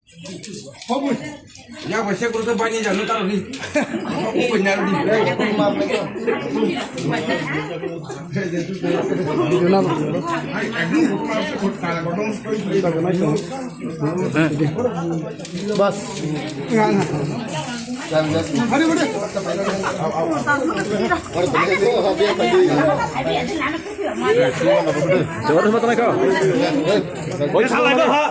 Ya pues saya kurang banyak jangan taruh ni. Aku benar ni. बस अरे बड़े Coba tempat mereka. Oh, salah itu, ha.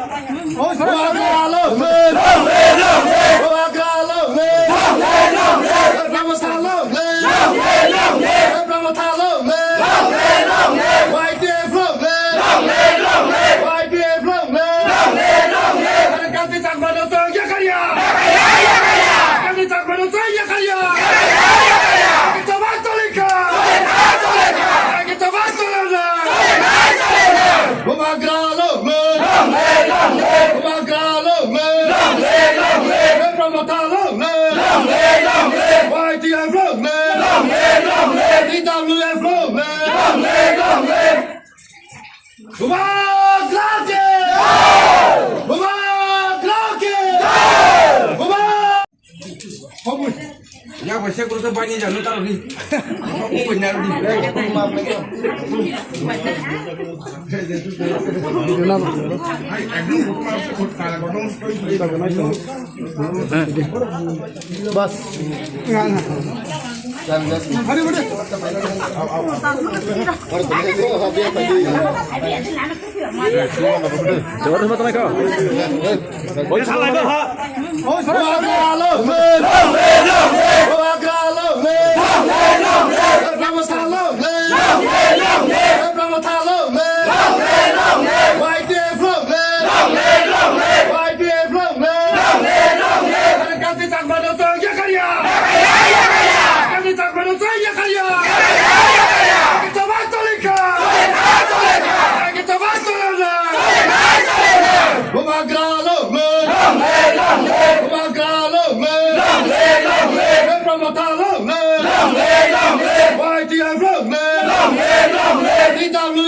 Ya pues saya kurang banyak jangan taruh ni. Aku benar ni. बस अरे बड़े Coba tempat mereka. Oh, salah itu, ha. Long live